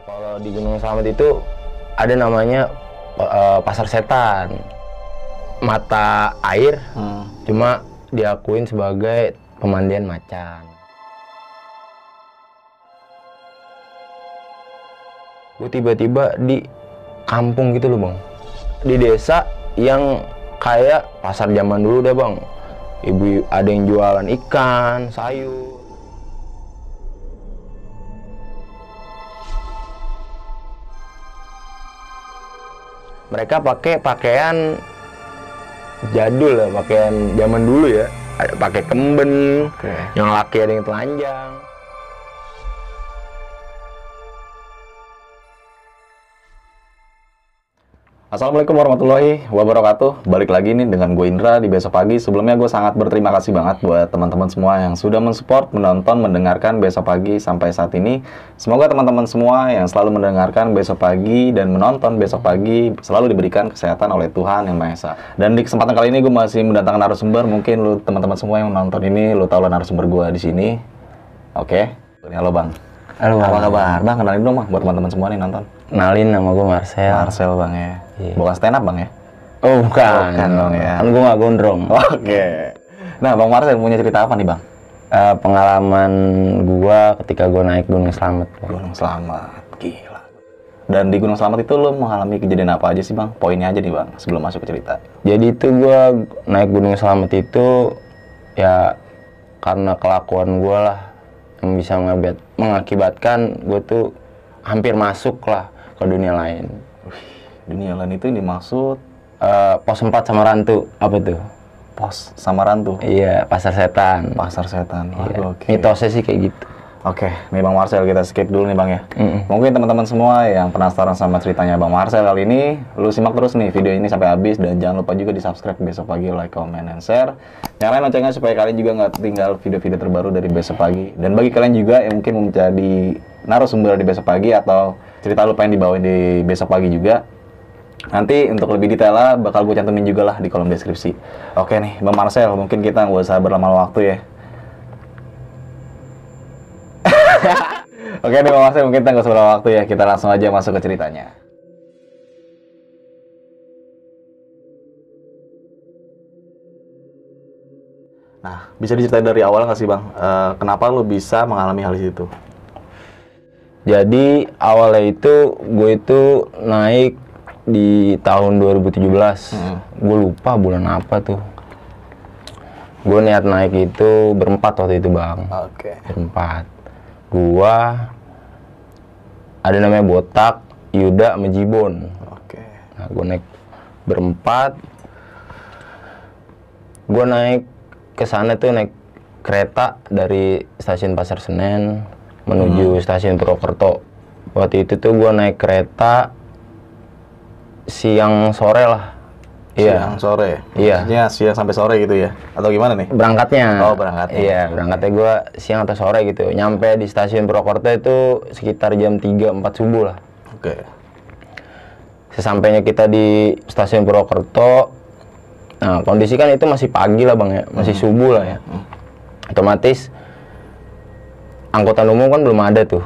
Kalau di Gunung Slamet itu ada namanya pasar setan, mata air, cuma diakuin sebagai pemandian macan. Gue tiba-tiba di kampung gitu loh bang, di desa yang kayak pasar zaman dulu deh bang. Ibu ada yang jualan ikan, sayur. Mereka pakai pakaian jadul lah, pakaian zaman dulu ya. Ada pakai kemben, yang laki ada yang telanjang. Assalamualaikum warahmatullahi wabarakatuh. Balik lagi nih dengan gue Indra di Besok Pagi. Sebelumnya gue sangat berterima kasih banget buat teman-teman semua yang sudah mensupport, menonton, mendengarkan Besok Pagi sampai saat ini. Semoga teman-teman semua yang selalu mendengarkan Besok Pagi dan menonton Besok Pagi selalu diberikan kesehatan oleh Tuhan Yang Maha Esa. Dan di kesempatan kali ini gue masih mendatangkan narasumber. Mungkin lu teman-teman semua yang nonton ini lu tahu lah narasumber gue di sini. Oke. Halo Bang. Halo bang. Apa kabar? Bang, kenalin dong Bang buat teman-teman semua nih nonton. Kenalin, nama gue Marcel. Marcel Bang ya. Iya. Bukan stand up Bang ya? Oh bukan, Bukan dong ya. kan gue nggak gondrong. Oke. Nah Bang Marcel punya cerita apa nih Bang? Pengalaman gue ketika gue naik Gunung Slamet. Gunung Slamet, gila. Dan di Gunung Slamet itu lo mengalami kejadian apa aja sih Bang? Poinnya aja nih Bang, sebelum masuk ke cerita. Jadi itu gue naik Gunung Slamet itu ya karena kelakuan gue lah yang bisa mengakibatkan gue tuh hampir masuk lah ke dunia lain. Dunia lain itu yang dimaksud Pos 4 Samarantu, apa tuh? Pos Samarantu. Iya, pasar setan. Pasar setan. Iya. Oke. Mitosnya sih kayak gitu. Oke, nih Bang Marcel kita skip dulu nih Bang ya. Mungkin teman-teman semua yang penasaran sama ceritanya Bang Marcel kali ini, lu simak terus nih video ini sampai habis dan jangan lupa juga di subscribe Besok Pagi, like, comment, and share. Nyalain loncengnya supaya kalian juga nggak tinggal video-video terbaru dari Besok Pagi. Dan bagi kalian juga yang mungkin mau menjadi narasumber di Besok Pagi atau cerita lu pengen dibawain di Besok Pagi juga, nanti untuk lebih detailnya bakal gue cantumin juga lah di kolom deskripsi. Oke nih Bang Marcel, mungkin kita nggak usah berlama-lama waktu ya. Oke nih Bang Marcel, mungkin kita nggak usah berlama waktu ya, kita langsung aja masuk ke ceritanya. Nah, bisa diceritain dari awal nggak sih Bang, kenapa lo bisa mengalami hal itu? Jadi awalnya itu gue itu naik di tahun 2017. Gue lupa bulan apa tuh. Gue niat naik itu berempat waktu itu bang. Oke. Berempat. Gua ada namanya Botak, Yuda, sama Jibon. Oke. Nah, gue naik berempat. Gue naik ke sana tuh naik kereta dari stasiun Pasar Senen menuju stasiun Purwokerto. Waktu itu tuh gue naik kereta siang sore lah. Siang sore? Iya. Maksudnya siang sampai sore gitu ya? Atau gimana nih? Berangkatnya. Oh, berangkatnya. Iya, berangkatnya gue siang atau sore gitu. Nyampe di stasiun Purwokerto itu sekitar jam 3-4 subuh lah. Oke. Sesampainya kita di stasiun Purwokerto, nah kondisi kan itu masih pagi lah bang ya, masih subuh lah ya. Otomatis angkutan umum kan belum ada tuh.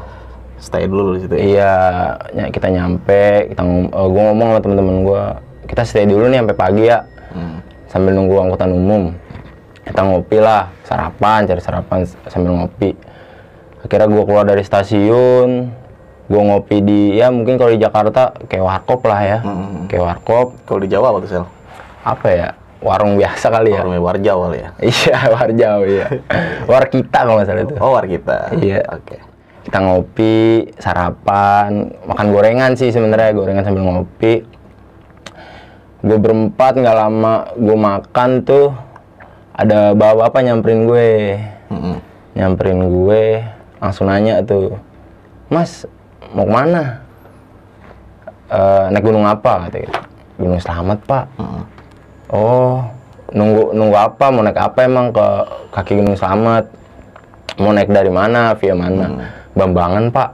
Stay dulu di situ ya? Iya, kita nyampe, gue ngomong sama temen-temen gue, kita stay dulu nih sampai pagi ya, sambil nunggu angkutan umum. Kita ngopi lah, sarapan, cari sarapan sambil ngopi. Akhirnya gue keluar dari stasiun, gue ngopi di, ya mungkin kalau di Jakarta kayak warkop lah ya, kayak warkop. Kalau di Jawa apa tuh Sel? Apa ya? Warung biasa kali ya. Warungnya Warjau kali ya? Iya, Warjau iya. Warkita kalau nggak salah itu. Oh, Warkita. Iya. Oke. Kita ngopi, sarapan, makan gorengan sih sebenarnya, gorengan sambil ngopi. Gue berempat nggak lama gue makan tuh ada bapak-bapak nyamperin gue, nyamperin gue, langsung nanya tuh, Mas mau kemana? Naik gunung apa? Katanya. Gunung Slamet Pak. Oh, nunggu apa? Mau naik apa emang ke kaki Gunung Slamet? Mau naik dari mana? Via mana? Bambangan Pak.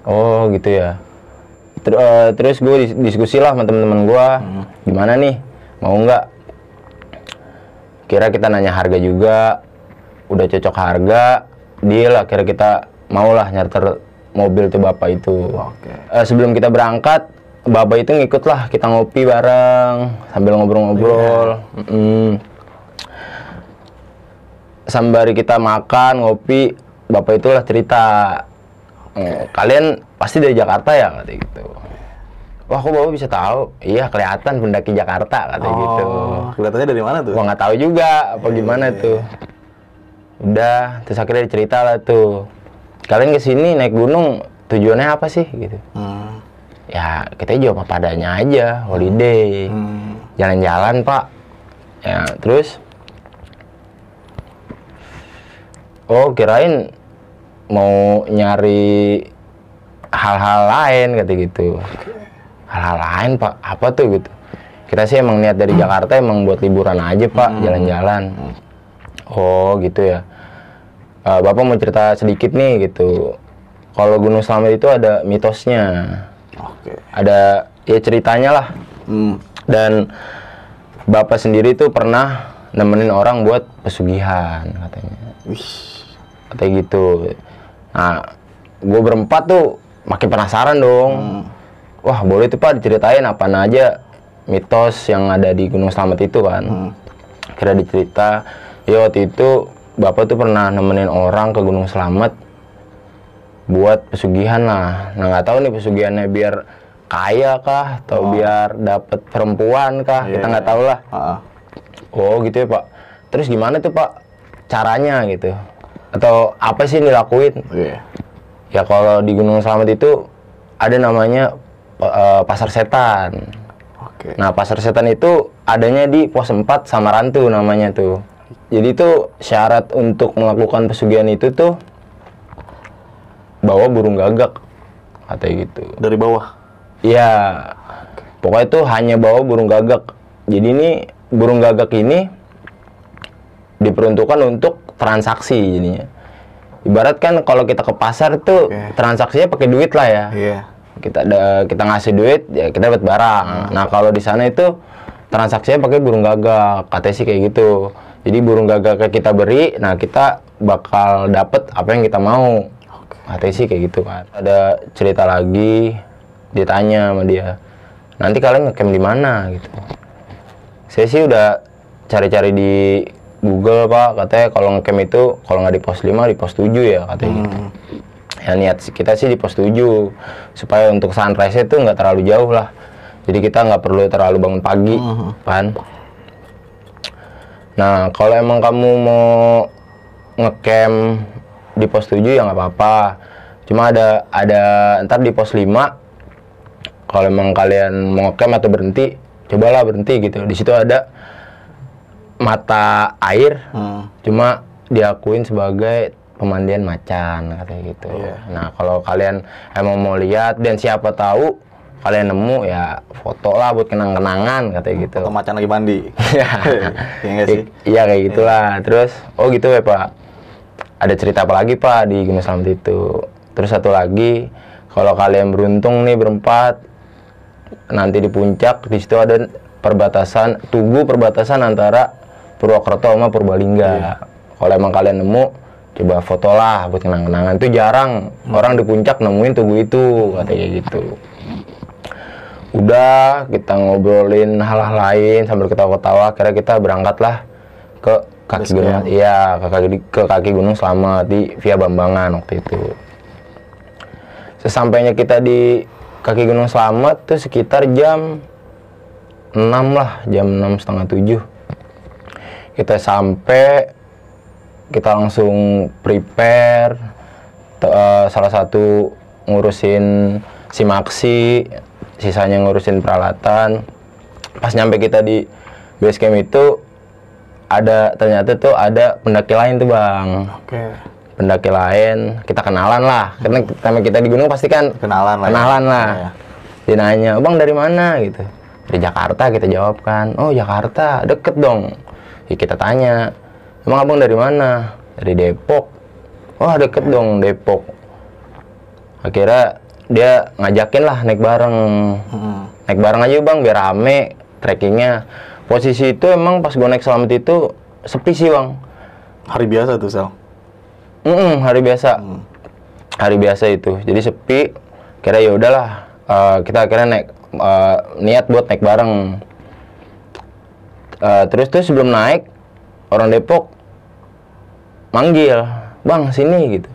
Oh gitu ya. Terus gue diskusi lah sama temen-temen gue, gimana nih? Mau nggak? Kira kita nanya harga juga, udah cocok harga, deal lah. Kira kita mau lah nyarter mobil tuh bapak itu. Oke. Sebelum kita berangkat, bapak itu ngikut lah, kita ngopi bareng sambil ngobrol-ngobrol. Sembari kita makan ngopi, bapak itulah cerita, kalian pasti dari Jakarta ya, kata gitu. Wah, kok bapak bisa tahu? Iya, kelihatan pendaki Jakarta, kata gitu. Kelihatannya dari mana tuh? Gua nggak tahu juga apa gimana tuh. Udah, terus akhirnya cerita lah tuh. Kalian kesini naik gunung tujuannya apa sih gitu? Ya kita jawab apa adanya aja, holiday, jalan-jalan pak. Ya terus, oh kirain mau nyari hal-hal lain kata gitu. Hal-hal lain pak, apa tuh gitu? Kita sih emang niat dari Jakarta emang buat liburan aja pak, jalan-jalan. Oh gitu ya. Bapak mau cerita sedikit nih gitu. Kalau Gunung Slamet itu ada mitosnya. Ada ya ceritanya lah. Dan bapak sendiri tuh pernah nemenin orang buat pesugihan katanya. Katanya gitu. Nah, gue berempat tuh makin penasaran dong. Wah, boleh tuh pak diceritain apa aja mitos yang ada di Gunung Slamet itu kan. Kira dicerita, ya waktu itu bapak tuh pernah nemenin orang ke Gunung Slamet buat pesugihan lah. Nah nggak tahu nih pesugihannya biar kaya kah atau biar dapet perempuan kah, kita nggak tahu lah. Oh gitu ya pak. Terus gimana tuh pak caranya gitu? Atau apa sih yang dilakuin? Ya kalau di Gunung Slamet itu ada namanya pasar setan. Nah pasar setan itu adanya di pos 4 Samarantu namanya tuh. Jadi tuh syarat untuk melakukan pesugihan itu tuh bawa burung gagak, katanya gitu. Dari bawah? Iya, pokoknya tuh hanya bawa burung gagak. Jadi ini burung gagak ini diperuntukkan untuk transaksi jadinya. Ibarat kan kalau kita ke pasar tuh transaksinya pakai duit lah ya. Kita ngasih duit ya kita dapat barang. Nah kalau di sana itu transaksinya pakai burung gagak, katanya sih kayak gitu. Jadi burung gagak kita beri, nah kita bakal dapet apa yang kita mau. Katanya sih kayak gitu kan. Ada cerita lagi, ditanya sama dia, nanti kalian ngecamp di mana gitu. Saya sih udah cari-cari di Google pak, katanya kalau ngecamp itu kalau nggak di pos 5 di pos 7 ya katanya gitu. Ya niat kita sih di pos 7 supaya untuk sunrise itu nggak terlalu jauh lah. Jadi kita nggak perlu terlalu bangun pagi, kan? Nah kalau emang kamu mau ngecamp di pos 7 ya nggak apa-apa. Cuma ada ntar di pos 5 kalau emang kalian mau ngecamp atau berhenti, cobalah berhenti gitu. Di situ ada mata air, cuma diakuin sebagai pemandian macan katanya gitu. Nah kalau kalian emang mau lihat dan siapa tahu kalian nemu ya foto lah buat kenang-kenangan katanya gitu. Foto macan lagi mandi. Iya kayak gitulah. Terus oh gitu ya pak. Ada cerita apa lagi pak di Gunung Slamet itu? Terus satu lagi, kalau kalian beruntung nih berempat, nanti di puncak di situ ada perbatasan antara Purwokerto sama Purbalingga. Kalau emang kalian nemu, coba foto lah buat kenang-kenangan. Itu jarang orang di puncak nemuin tugu itu, katanya gitu. Udah kita ngobrolin hal-hal lain sambil ketawa-ketawa, akhirnya kita berangkatlah ke kaki gunung, iya ke kaki Gunung Slamet di Via Bambangan waktu itu. Sesampainya kita di kaki Gunung Slamet tuh sekitar jam 6 lah, jam 6:30, 7. Kita sampai, kita langsung prepare, salah satu ngurusin simaksi, sisanya ngurusin peralatan. Pas nyampe kita di base camp itu, ternyata tuh ada pendaki lain tuh bang. Pendaki lain, kita kenalan lah. Karena kita di gunung pasti kan kenalan lah. Dia nanya, bang dari mana gitu? Dari Jakarta, kita jawab kan. Oh Jakarta, deket dong. Ya, kita tanya, emang abang dari mana? Dari Depok. Wah deket dong Depok. Akhirnya dia ngajakin lah naik bareng. Naik bareng aja bang biar rame trekkingnya. Posisi itu emang pas gue naik Slamet itu sepi sih bang. Hari biasa tuh Sal? Hari biasa. hari biasa itu, jadi sepi. Kira ya udahlah, kita akhirnya naik, niat buat naik bareng. Terus tuh sebelum naik, orang Depok manggil, "Bang, sini," gitu.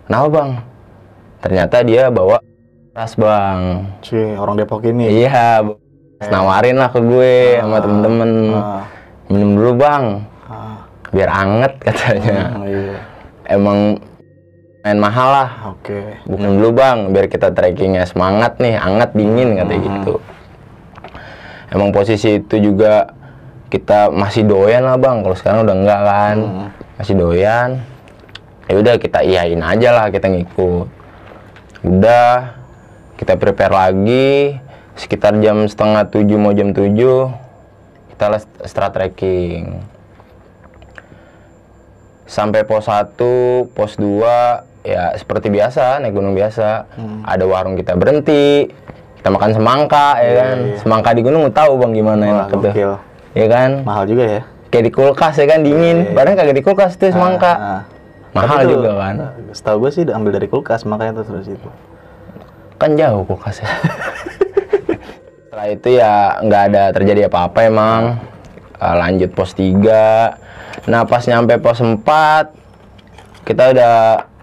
"Kenapa, Bang?" Ternyata dia bawa tas, Bang. Cuy, orang Depok ini. Iya, nawarin lah ke gue sama temen-temen. "Minum dulu, Bang, biar anget," katanya. Iya. Emang main mahal lah. Oke. "Minum dulu, Bang, biar kita trekkingnya semangat nih, anget dingin," katanya gitu. Emang posisi itu juga kita masih doyan lah, Bang. Kalau sekarang udah enggak kan, masih doyan. Ya udah kita iyain aja lah, kita ngikut. Udah kita prepare lagi sekitar jam 6:30 mau jam 7 kita start trekking. Sampai pos 1, pos 2 ya seperti biasa, naik gunung biasa. Ada warung kita berhenti, kita makan semangka ya kan. Semangka di gunung tahu, Bang, gimana enak tuh. Ya kan? Mahal juga ya? Kayak di kulkas ya kan, dingin. Padahal kagak di kulkas tuh semangka. Mahal tapi juga kan. Setahu gue sih ambil dari kulkas, makanya tuh terus itu. Kan jauh kulkasnya. Setelah itu ya nggak ada terjadi apa-apa emang. Lanjut pos 3. Nah pas nyampe pos 4, kita udah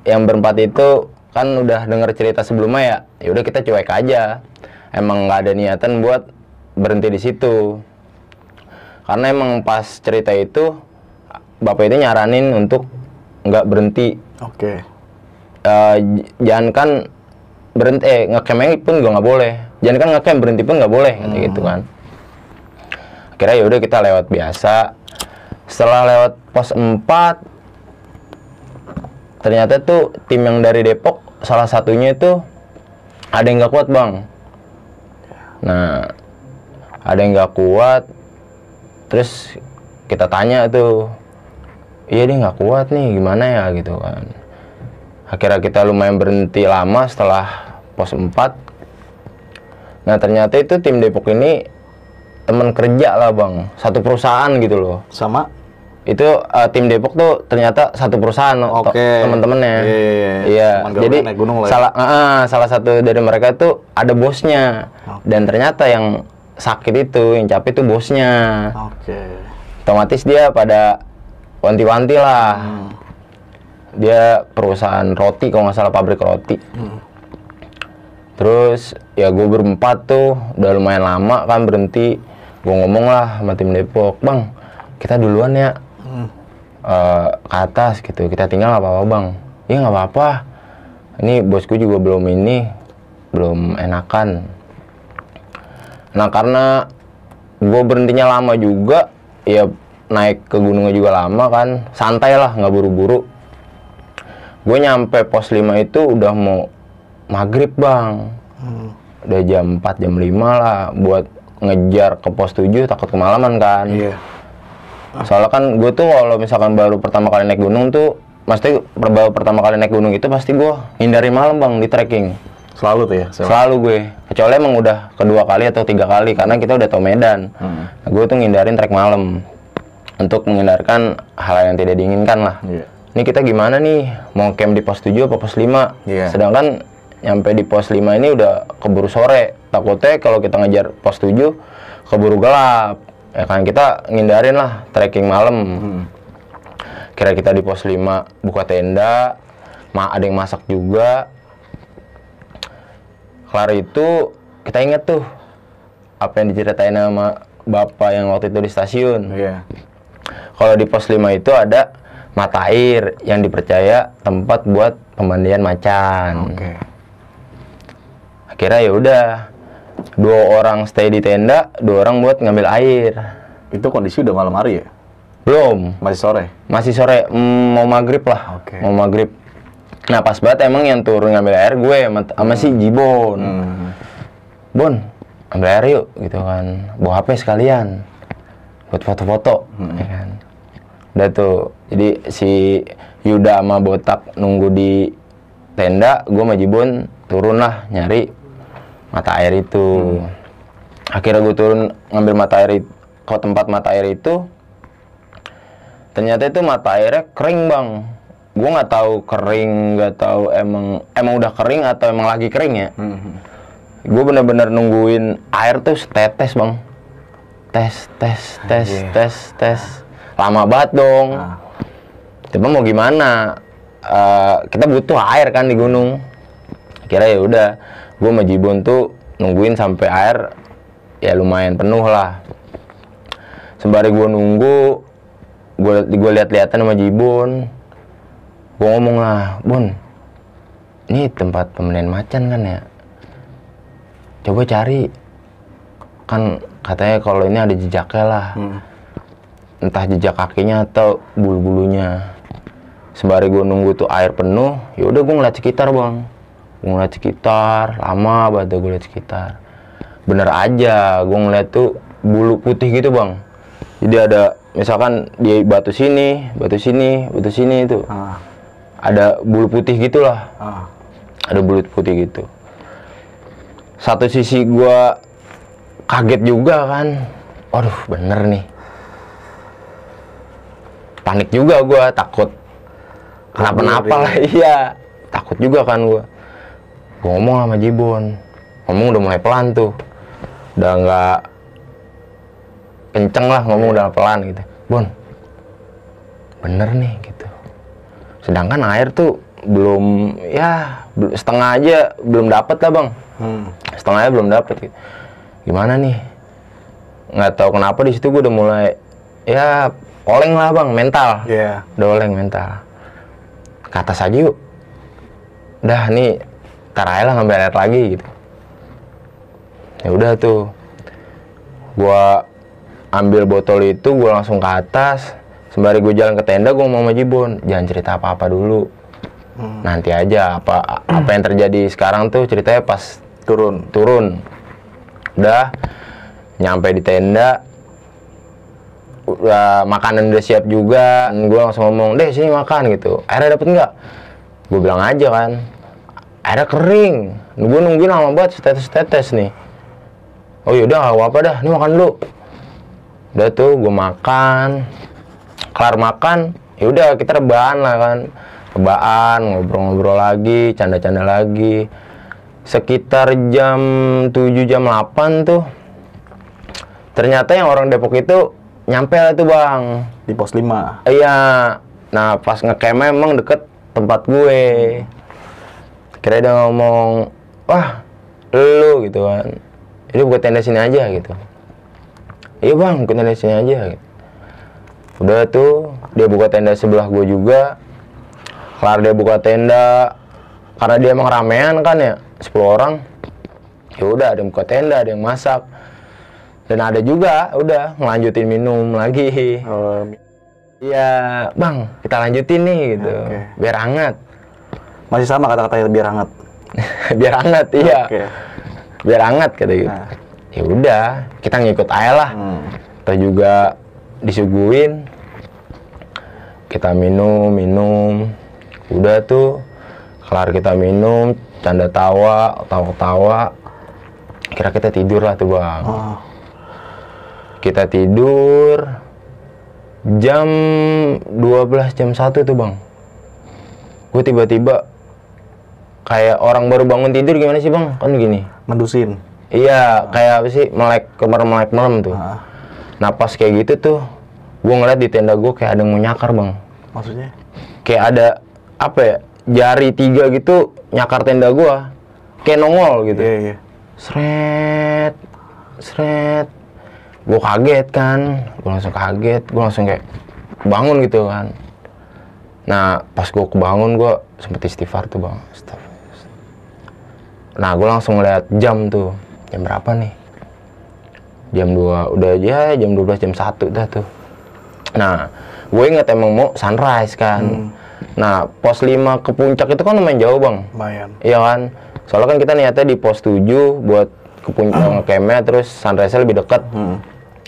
yang berempat itu kan udah denger cerita sebelumnya ya. Ya udah kita cuek aja. Emang nggak ada niatan buat berhenti di situ. Karena emang pas cerita itu bapak itu nyaranin untuk nggak berhenti. Oke. Jangan kan berhenti, ngecamp pun juga nggak boleh. Jangan kan ngecamp berhenti pun nggak boleh, kata gitu kan. Akhirnya ya udah kita lewat biasa. Setelah lewat pos 4, ternyata tuh tim yang dari Depok salah satunya itu ada yang nggak kuat, Bang. Nah, ada yang nggak kuat. Terus kita tanya tuh, "Iya dia nggak kuat nih, gimana ya?" gitu kan. Akhirnya kita lumayan berhenti lama setelah pos 4. Nah ternyata itu tim Depok ini teman kerja lah, Bang, satu perusahaan gitu loh. Sama? Itu tim Depok tuh ternyata satu perusahaan, teman-temannya. Iya. Jadi salah satu dari mereka tuh ada bosnya. Dan ternyata yang sakit itu, yang capek itu bosnya. Otomatis dia pada wanti-wanti lah. Dia perusahaan roti, kalau nggak salah pabrik roti. Terus ya gue berempat tuh udah lumayan lama kan berhenti. Gue ngomong lah sama tim Depok, "Bang, kita duluan ya ke atas gitu, kita tinggal nggak apa-apa, Bang." "Iya nggak apa-apa, ini bosku juga belum enakan." Nah karena gue berhentinya lama juga, ya naik ke gunungnya juga lama kan, santai lah, nggak buru-buru. Gue nyampe pos 5 itu udah mau maghrib, Bang. Udah jam 4, jam 5 lah, buat ngejar ke pos 7 takut kemalaman kan. Soalnya kan gue tuh kalau misalkan baru pertama kali naik gunung tuh, baru pertama kali naik gunung itu pasti gue hindari malam, Bang, di trekking. Selalu tuh ya? Selalu gue. Kecuali emang udah kedua kali atau 3 kali, karena kita udah tau medan. Nah, gue tuh ngindarin trek malam. Untuk menghindarkan hal yang tidak diinginkan lah. Ini kita gimana nih? Mau camp di pos 7 apa pos 5? Sedangkan nyampe di pos 5 ini udah keburu sore. Takutnya kalau kita ngejar pos 7, keburu gelap. Ya kan kita ngindarin lah trekking malam. Kira kita di pos 5 buka tenda, ada yang masak juga. Kelar itu kita inget tuh apa yang diceritain sama bapak yang waktu itu di stasiun. Kalau di pos 5 itu ada mata air yang dipercaya tempat buat pemandian macan. Akhirnya ya udah, 2 orang stay di tenda, 2 orang buat ngambil air. Itu kondisi udah malam hari ya? Belum. Masih sore? Masih sore, mau maghrib lah. Mau maghrib. Nah pas banget emang yang turun ngambil air gue sama si Jibon. "Bon, ambil air yuk," gitu kan. "Bawa HP sekalian buat foto-foto." Ya kan. Udah tuh, jadi si Yuda sama Botak nunggu di tenda, gue sama Jibon turun lah nyari mata air itu. Akhirnya gue turun ngambil mata air ke tempat mata air itu. Ternyata itu mata airnya kering, Bang. gue nggak tahu kering, nggak tahu emang udah kering atau emang lagi kering ya. Gue bener-bener nungguin air tuh setetes bang, tes, lama banget dong. Tapi mau gimana, kita butuh air kan di gunung. Kira ya udah, gue sama Jibon tuh nungguin sampai air ya lumayan penuh lah. Sembari gue nunggu, gue lihat-lihatan sama Jibon. Gue ngomong lah, Bun, ini tempat pemandian macan kan ya? Coba cari, kan katanya kalau ini ada jejaknya lah, entah jejak kakinya atau bulu-bulunya. Sembari gue nunggu tuh air penuh, ya udah gue ngeliat sekitar bang, gue ngeliat sekitar, lama banget gue ngeliat sekitar. Bener aja, gue ngeliat tuh bulu putih gitu bang. Jadi ada, misalkan di batu sini itu, ada bulu putih gitulah, ada bulu putih gitu. Satu sisi gua kaget juga kan, waduh bener nih, panik juga gua, takut kenapa-napa lah. Iya, takut juga kan gua ngomong sama Jibon, ngomong udah mulai pelan tuh, udah nggak kenceng lah, ngomong udah pelan gitu. Bon, bener nih gitu. Sedangkan air tuh belum, ya setengah aja belum dapet lah bang. Setengahnya belum dapet gitu. Gimana nih, nggak tahu kenapa di situ gue udah mulai ya oleng lah bang, mental. Udah oleng mental, ke atas aja yuk, udah nih ntar aja lah ngambil air lagi gitu. Ya udah tuh, gue ambil botol itu, gue langsung ke atas. Sembari gue jalan ke tenda, gue ngomong sama Jibon, jangan cerita apa-apa dulu, nanti aja apa yang terjadi sekarang tuh ceritanya pas turun. Udah nyampe di tenda, udah makanan udah siap juga. Gue langsung ngomong, deh sini makan gitu. Airnya dapet nggak? Gue bilang aja kan, airnya kering. Gue nungguin lama banget, setetes nih. Oh yaudah gak apa-apa dah, ini makan dulu. Udah tuh gue makan, kelar makan, yaudah kita rebahan lah kan. Rebahan, ngobrol-ngobrol lagi, canda-canda lagi. Sekitar jam 7, jam 8 tuh, ternyata yang orang Depok itu nyampe lah tuh bang. Di pos 5? Iya, nah pas ngecamp emang deket tempat gue. Kira dia ngomong, wah lu gitu kan, ini buka tenda sini aja gitu. Iya bang, buka tenda sini aja gitu. Udah tuh, dia buka tenda sebelah gue juga. Kelar dia buka tenda, karena dia emang ramean kan ya, 10 orang. Ya udah, ada yang buka tenda, ada yang masak. Dan ada juga, udah ngelanjutin minum lagi. Iya, bang, kita lanjutin nih gitu, biar hangat. Masih sama kata-katanya, biar hangat. Biar hangat, iya. Biar hangat kata gitu. Ya udah, kita ngikut aja lah. Kita juga disuguhin, kita minum. Udah tuh, kelar kita minum, canda tawa, kira kita tidur lah tuh bang. Kita tidur jam 12, jam 1 tuh bang. Gue tiba-tiba kayak orang baru bangun tidur, gimana sih bang? Kan gini, mendusin. Iya, kayak apa sih, melek malam tuh. Nah pas kayak gitu tuh, gue ngeliat di tenda gue kayak ada yang mau nyakar bang. Maksudnya? Kayak ada apa ya, jari 3 gitu nyakar tenda gue, kayak nongol gitu. Iya. Sret. Gue kaget kan, gue langsung kayak bangun gitu kan. Nah pas gue kebangun, gue sempet istighfar tuh bang. Nah gue langsung ngeliat jam tuh, jam berapa nih? Jam 2, udah ya jam 12, jam 1 dah tuh. Nah gue inget emang mau sunrise kan. Nah pos 5 ke puncak itu kan lumayan jauh bang. Lumayan. Iya kan, soalnya kan kita niatnya di pos 7 buat ke puncak ngecamp-nya, terus sunrise-nya lebih dekat.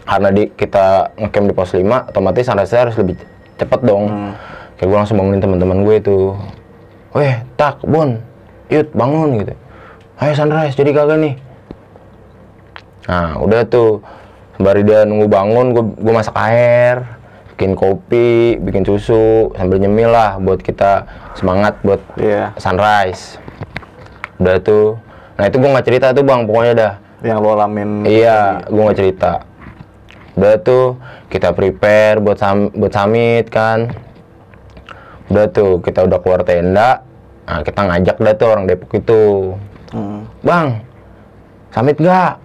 Karena kita ngecamp di pos 5, otomatis sunrise-nya harus lebih cepet dong. Kayak gue langsung bangunin teman-teman gue tuh, weh tak Bon, yuk bangun gitu, ayo sunrise jadi kagak nih. Nah udah tuh, sembari dia nunggu bangun, gue masak air, bikin kopi, bikin susu, sambil nyemil lah buat kita semangat buat sunrise. Udah tuh, nah itu gue nggak cerita tuh bang, pokoknya dah. Yang lo alamin? Iya, gue nggak cerita. Udah tuh, kita prepare buat summit kan. Udah tuh, kita udah keluar tenda, nah kita ngajak dah tuh orang Depok itu. Bang, summit nggak?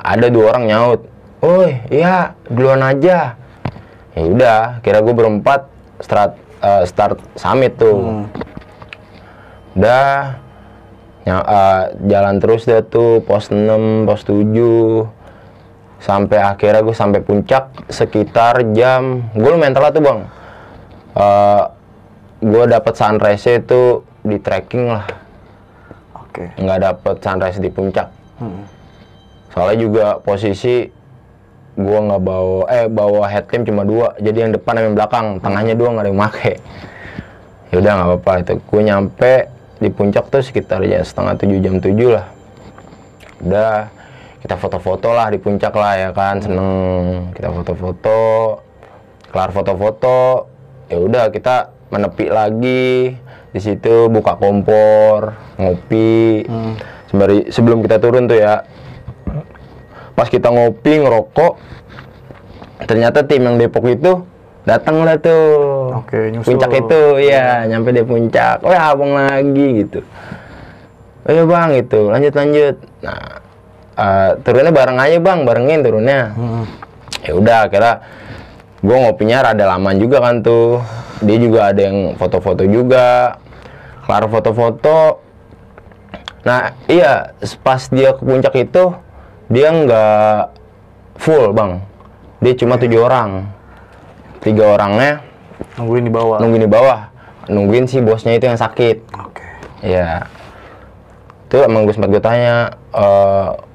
Ada 2 orang nyaut. Oi, iya, duluan aja. Ya udah, kira gue berempat start summit tuh. Udah jalan terus deh tuh, pos 6, pos 7 sampai akhirnya gue sampai puncak sekitar jam, gue lumayan telat tuh bang. Gue dapet sunrise itu di trekking lah. Nggak dapet sunrise di puncak. Soalnya juga posisi gue nggak bawa headlamp cuma 2, jadi yang depan sama yang belakang, tengahnya 2 nggak ada yang make. Ya udah nggak apa-apa itu. Gue nyampe di puncak tuh sekitar ya setengah 7, jam 7 lah. Udah kita foto-foto lah di puncak lah ya kan, seneng kita foto-foto. Kelar foto-foto, ya udah kita menepi lagi di situ, buka kompor, ngopi. Sebelum kita turun tuh ya. Pas kita ngopi, ngerokok, ternyata tim yang Depok itu datang lah tuh. Nyusul. Puncak itu, ya nyampe di puncak. Oh ya abang lagi gitu. Oh ya bang gitu, lanjut. Nah, turunnya bareng aja bang, barengin turunnya. Ya udah, akhirnya gue ngopinya rada lamaan juga kan tuh. Dia juga ada yang foto-foto juga. Kelar foto-foto. Nah iya, pas dia ke puncak itu dia nggak full bang, dia cuma 7 orang, 3 orangnya nungguin di bawah, nungguin si bosnya itu yang sakit. Ya itu emang gue sempat gue tanya,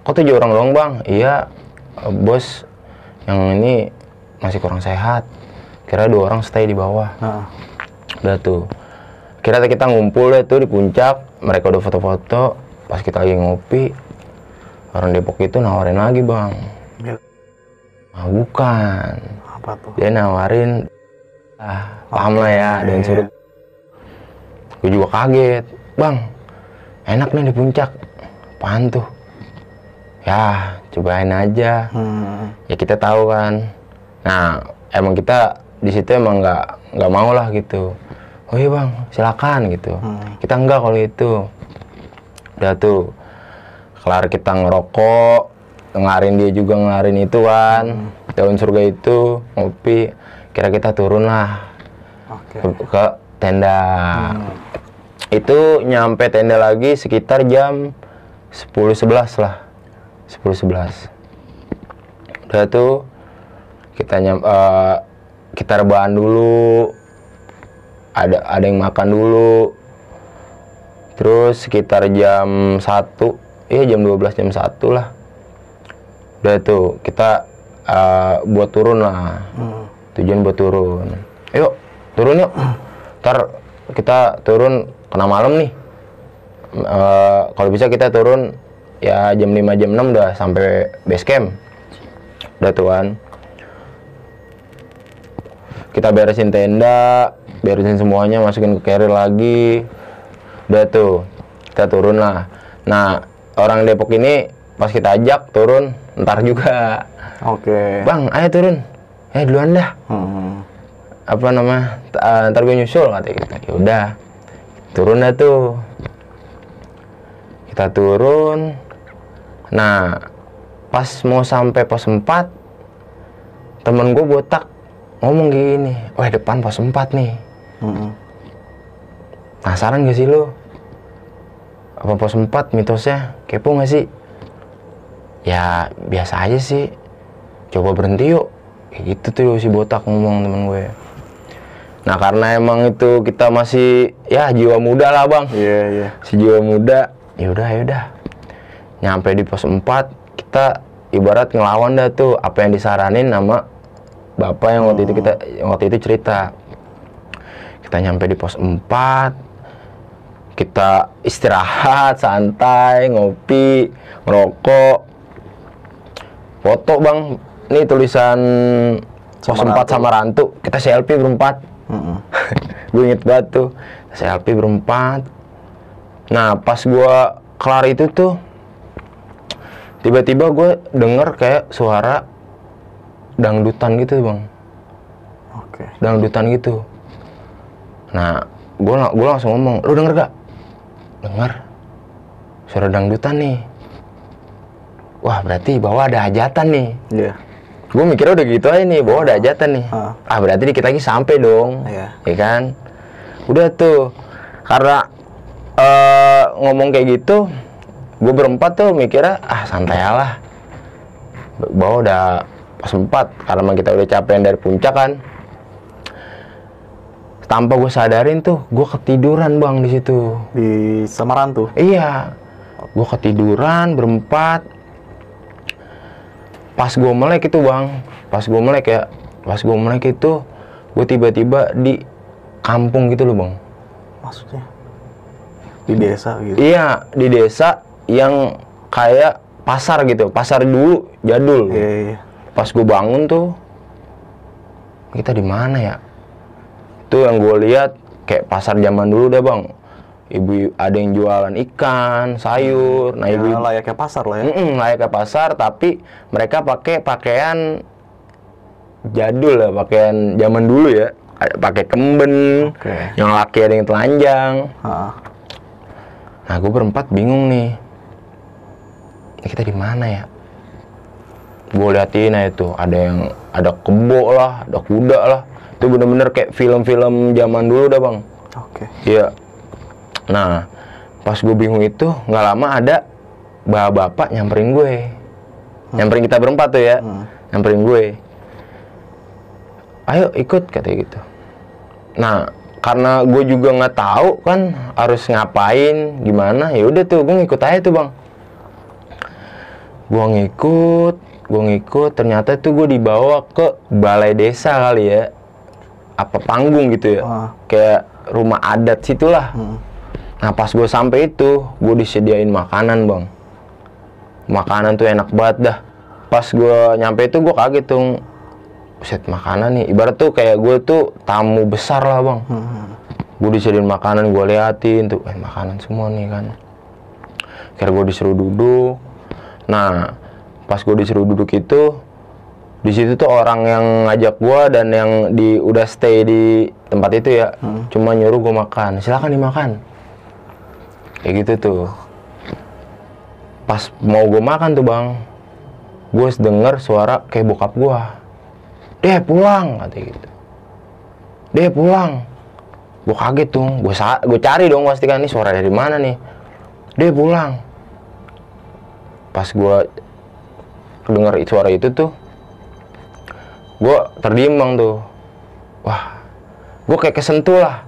kok 7 orang doang bang? Iya, bos yang ini masih kurang sehat, kira 2 orang stay di bawah. Udah tuh, kira kita ngumpul deh tuh di puncak, mereka udah foto-foto. Pas kita lagi ngopi, orang Depok itu nawarin lagi bang. Ah bukan. Apa tuh? Dia nawarin, paham lah ya, dan surut. Gue juga kaget, bang. Enak nih di puncak. Apaan tuh? Ya cobain aja. Ya kita tahu kan. Nah emang kita di situ emang nggak mau lah gitu. Oh iya bang, silakan gitu. Kita enggak kalau itu. Udah tuh. Kelar kita ngerokok, ngelarin dia juga ngelarin itu kan, daun surga itu, ngopi, kira kita turun lah ke tenda. Itu nyampe tenda lagi sekitar jam 10-11 lah, 10-11. Udah tuh kita rebahan dulu, ada yang makan dulu, terus sekitar jam 1. Iya jam 12, jam 1 lah. Udah tuh kita buat turun lah. Tujuan buat turun. Ayo turun yuk. Ntar kita turun kena malam nih. Kalau bisa kita turun ya jam 5, jam 6 udah sampai base camp. Udah tuh kan. Kita beresin tenda, beresin semuanya, masukin ke carrier lagi. Udah tuh kita turun lah. Nah orang Depok ini pas kita ajak turun ntar juga. Bang ayo turun, duluan dah. Apa nama, ntar gue nyusul katanya gitu. Ya udah turun dah tuh, kita turun. Nah pas mau sampai pos 4, temen gue botak ngomong gini, wah depan pos 4 nih. Penasaran gak sih lo? Apa pos 4 mitosnya? Kepo gak sih? Ya biasa aja sih. Coba berhenti yuk. Kayak gitu tuh si botak ngomong temen gue. Nah karena emang itu kita masih ya jiwa muda lah bang. Si jiwa muda. Yaudah. Nyampe di pos 4 kita ibarat ngelawan dah tuh apa yang disaranin sama bapak yang waktu itu cerita. Kita nyampe di pos 4. Kita istirahat, santai, ngopi, ngerokok, foto bang. Ini tulisan Pos 4 sama Rantu, kita selfie berempat. Gue inget banget tuh, selfie berempat. Nah, pas gue kelar itu tuh, tiba-tiba gue denger kayak suara dangdutan gitu bang. Oke. Dangdutan gitu. Nah, gue langsung ngomong, lu denger gak? Denger. Suara dangdutan nih. Wah, berarti bahwa ada hajatan nih. Iya. Gue mikirnya udah gitu aja nih, bahwa ada hajatan nih. Berarti dikit lagi sampai dong. Iya. Ya kan? Udah tuh. Karena ngomong kayak gitu, gue berempat tuh mikirnya, santai lah. Bahwa udah pas 4, karena emang kita udah capek dari puncak kan. Tanpa gue sadarin tuh, gue ketiduran bang di situ. Di Semarang tuh? Iya. Gue ketiduran berempat. Pas gue melek itu bang, pas gue melek itu, gue tiba-tiba di kampung gitu loh bang. Maksudnya? Di desa gitu? Iya, di desa yang kayak pasar gitu, pasar dulu, jadul. Iya. Pas gue bangun tuh, kita di mana ya? Itu yang gue lihat kayak pasar zaman dulu dah bang. Ibu ada yang jualan ikan, sayur. Nah, ya, ibu layaknya pasar lah ya. Layaknya pasar, tapi mereka pakai pakaian jadul lah, pakaian zaman dulu ya. Pakai kemben, yang laki ada yang telanjang. Nah, gue berempat bingung nih. Ini kita di mana ya? Gue liatin aja tuh, ada kebo lah, ada kuda lah. Itu bener-bener kayak film-film zaman dulu dah bang. Oke. Iya. Nah, pas gue bingung itu, nggak lama ada bapak-bapak nyamperin gue. Nyamperin kita berempat tuh ya. Nyamperin gue. Ayo ikut, katanya gitu. Nah, karena gue juga nggak tahu kan harus ngapain, gimana, ya udah tuh gue ngikut aja tuh bang. Gue ngikut, ternyata tuh gue dibawa ke balai desa kali ya. Apa panggung gitu ya. Kayak rumah adat situlah. Nah, pas gue sampai itu, gue disediain makanan bang. Makanan tuh enak banget dah. Pas gue nyampe itu, gue kaget tuh. Set makanan nih, ibarat tuh kayak gue tuh tamu besar lah bang. Gue disediain makanan, gue liatin tuh, makanan semua nih kan. Akhirnya gue disuruh duduk. Nah, pas gue disuruh duduk itu, di situ tuh orang yang ngajak gue dan yang udah stay di tempat itu ya, cuma nyuruh gue makan. Silakan dimakan. Kayak gitu tuh. Pas mau gue makan tuh bang, gue denger suara kayak bokap gue. Deh pulang, katanya gitu. Deh pulang. Gue kaget tuh, gue cari dong pastikan nih suara dari mana nih. Deh pulang. Pas gue denger suara itu tuh, gue terdiam bang tuh. Wah, gue kayak kesentuh lah.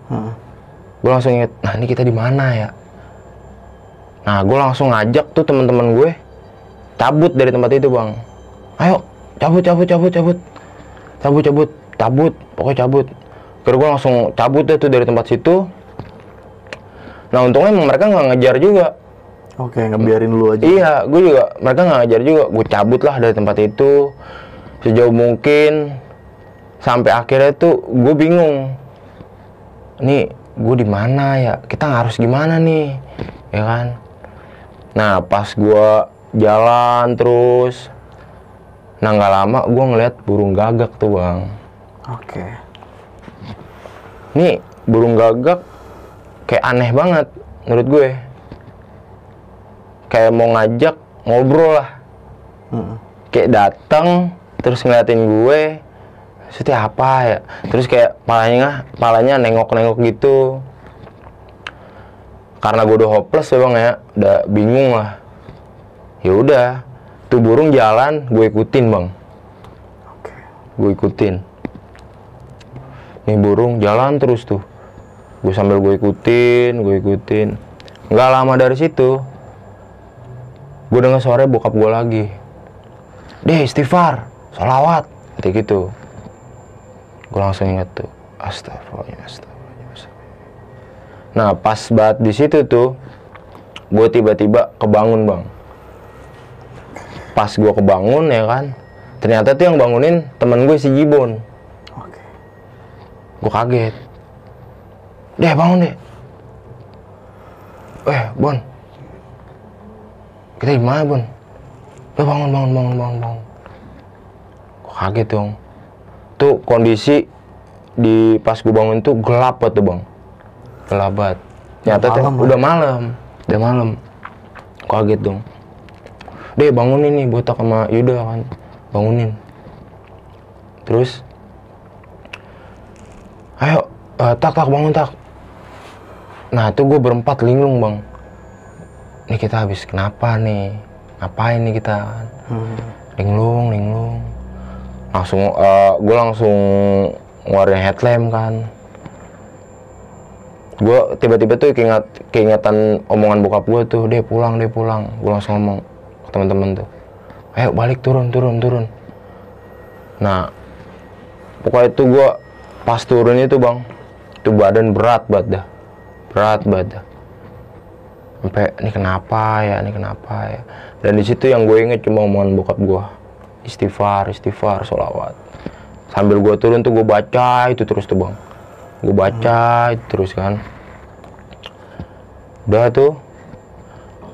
Gue langsung inget, nah ini kita di mana ya? Nah, gue langsung ngajak tuh teman-teman gue cabut dari tempat itu bang. Ayo, cabut, pokoknya cabut. Karena gue langsung cabut deh tuh dari tempat situ. Nah, untungnya emang mereka nggak ngejar juga. Oke, ngebiarin dulu aja. Iya, gue juga, mereka nggak ngejar juga. Gue cabut lah dari tempat itu sejauh mungkin. Sampai akhirnya tuh gue bingung. Nih, gue di mana ya? Kita harus gimana nih? Ya kan? Nah, pas gue jalan terus, nah nggak lama gue ngeliat burung gagak tuh bang. Oke. Nih burung gagak kayak aneh banget menurut gue. Kayak mau ngajak ngobrol lah. Kayak datang terus ngeliatin gue. Maksudnya apa ya? Terus kayak palanya nengok-nengok gitu. Karena gue udah hopeless ya bang ya, udah bingung lah. Ya udah, tuh burung jalan, gue ikutin bang. Gue ikutin. Nih burung jalan terus tuh. Gue sambil gue ikutin. Nggak lama dari situ, gue dengar suara bokap gue lagi. Deh istighfar, sholawat, kayak gitu. Gue langsung inget tuh, astagfirullah. Nah, pas banget di situ tuh, gue tiba-tiba kebangun bang. Pas gue kebangun ya kan, Ternyata tuh yang bangunin temen gue si Jibon. Oke. Gue kaget. Deh bangun deh. Bon. Kita di mana, Bon? Udah bangun. Gue kaget dong. Tuh kondisi di pas gue bangun tuh gelap banget tuh, Bang. Gelap banget. Ternyata udah malam. Kaget dong. Deh bangunin nih Botak sama Yuda kan. Bangunin. Terus ayo tak bangun tak. Nah tuh gue berempat linglung, Bang. Nih kita habis kenapa nih? Ngapain nih kita kan? Linglung. Gue langsung ngeluarin headlamp kan. Gue tiba-tiba tuh keingetan omongan bokap gue tuh, deh pulang. Gue langsung ngomong ke teman-teman tuh, ayo balik turun. Nah pokoknya itu gue pas turun itu, Bang, itu badan berat banget dah. Sampai ini kenapa ya. Dan di situ yang gue inget cuma omongan bokap gue, istighfar, sholawat. Sambil gue turun tuh gue baca itu terus tuh, Bang. Gue baca itu terus kan. Udah tuh,